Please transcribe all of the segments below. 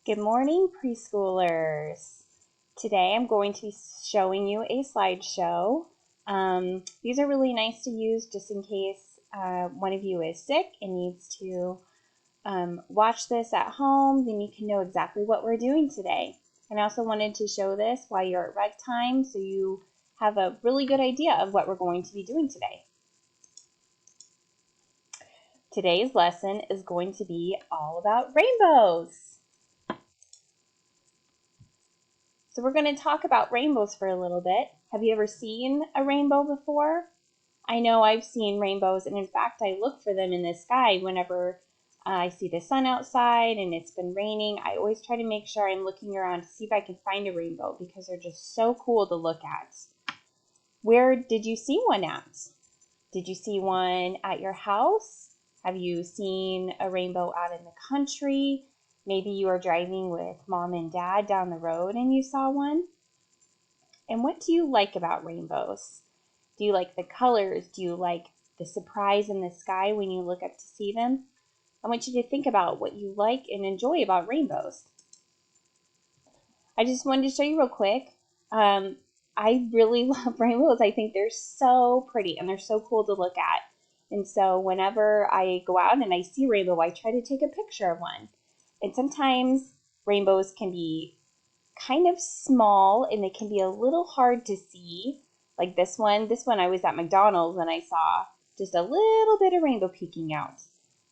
Good morning, preschoolers. Today I'm going to be showing you a slideshow. These are really nice to use just in case one of you is sick and needs to watch this at home, then you can know exactly what we're doing today. And I also wanted to show this while you're at rec time so you have a really good idea of what we're going to be doing today. Today's lesson is going to be all about rainbows. So we're going to talk about rainbows for a little bit. Have you ever seen a rainbow before? I know I've seen rainbows, and in fact, I look for them in the sky whenever I see the sun outside and it's been raining. I always try to make sure I'm looking around to see if I can find a rainbow because they're just so cool to look at. Where did you see one at? Did you see one at your house? Have you seen a rainbow out in the country? Maybe you are driving with mom and dad down the road and you saw one. And what do you like about rainbows? Do you like the colors? Do you like the surprise in the sky when you look up to see them? I want you to think about what you like and enjoy about rainbows. I just wanted to show you real quick. I really love rainbows. I think they're so pretty and they're so cool to look at. And so whenever I go out and I see a rainbow, I try to take a picture of one. And sometimes rainbows can be kind of small and they can be a little hard to see. Like this one I was at McDonald's and I saw just a little bit of rainbow peeking out.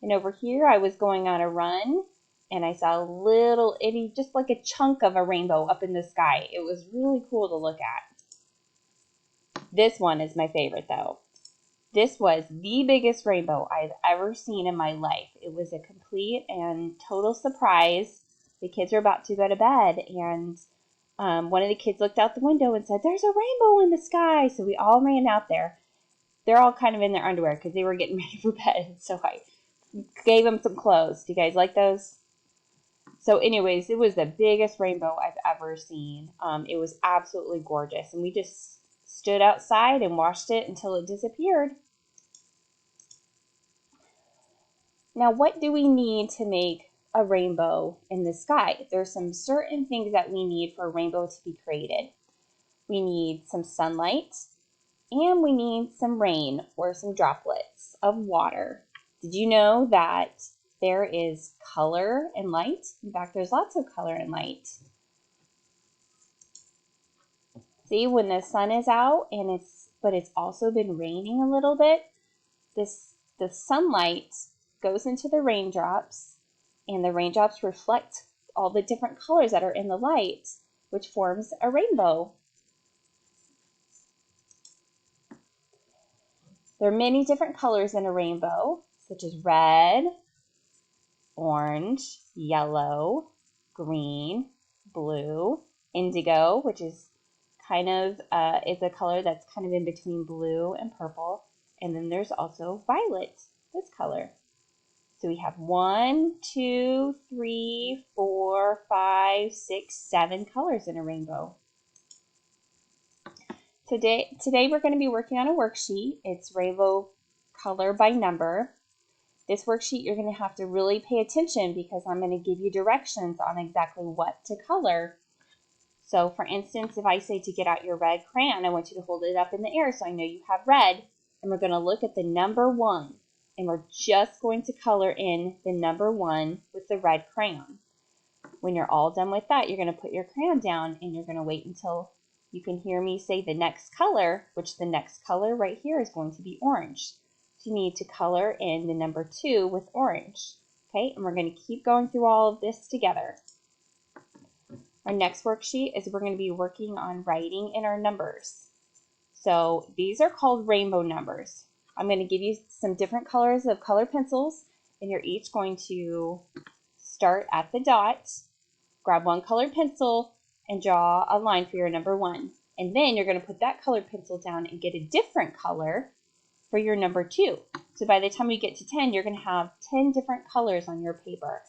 And over here I was going on a run and I saw a little itty, just like a chunk of a rainbow up in the sky. It was really cool to look at. This one is my favorite though. This was the biggest rainbow I've ever seen in my life. It was a complete and total surprise. The kids were about to go to bed and one of the kids looked out the window and said, "There's a rainbow in the sky." So we all ran out there. They're all kind of in their underwear because they were getting ready for bed. So I gave them some clothes. Do you guys like those? So anyways, it was the biggest rainbow I've ever seen. It was absolutely gorgeous. And we just stood outside and watched it until it disappeared. Now, what do we need to make a rainbow in the sky? There's some certain things that we need for a rainbow to be created. We need some sunlight and we need some rain or some droplets of water. Did you know that there is color and light? In fact, there's lots of color and light. See, when the sun is out and it's also been raining a little bit, the sunlight goes into the raindrops and the raindrops reflect all the different colors that are in the light, which forms a rainbow. There are many different colors in a rainbow, such as red, orange, yellow, green, blue, indigo, which is kind of is a color that's kind of in between blue and purple. And then there's also violet, this color. So we have 1, 2, 3, 4, 5, 6, 7 colors in a rainbow. Today we're going to be working on a worksheet. It's rainbow color by number. This worksheet you're going to have to really pay attention because I'm going to give you directions on exactly what to color. So for instance, if I say to get out your red crayon, I want you to hold it up in the air so I know you have red. And we're going to look at the number 1. And we're just going to color in the number 1 with the red crayon. When you're all done with that, you're going to put your crayon down and you're going to wait until you can hear me say the next color, which the next color right here is going to be orange. So you need to color in the number 2 with orange. Okay, and we're going to keep going through all of this together. Our next worksheet is we're going to be working on writing in our numbers. So these are called rainbow numbers. I'm going to give you some different colors of color pencils, and you're each going to start at the dot, grab one colored pencil, and draw a line for your number 1. And then you're going to put that colored pencil down and get a different color for your number 2. So by the time we get to 10, you're going to have 10 different colors on your paper.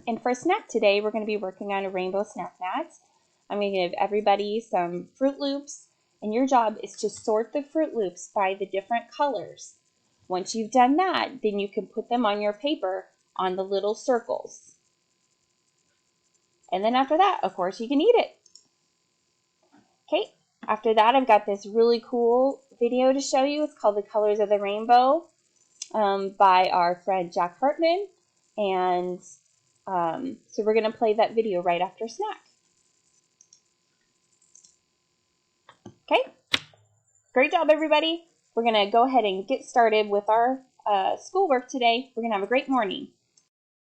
And for snack today, we're going to be working on a rainbow snack mat. I'm going to give everybody some Fruit Loops, and your job is to sort the Fruit Loops by the different colors. Once you've done that, then you can put them on your paper on the little circles. And then after that, of course, you can eat it. Okay, after that, I've got this really cool video to show you. It's called The Colors of the Rainbow by our friend Jack Hartman. And so we're going to play that video right after snack. Okay, great job, everybody. We're going to go ahead and get started with our schoolwork today. We're going to have a great morning.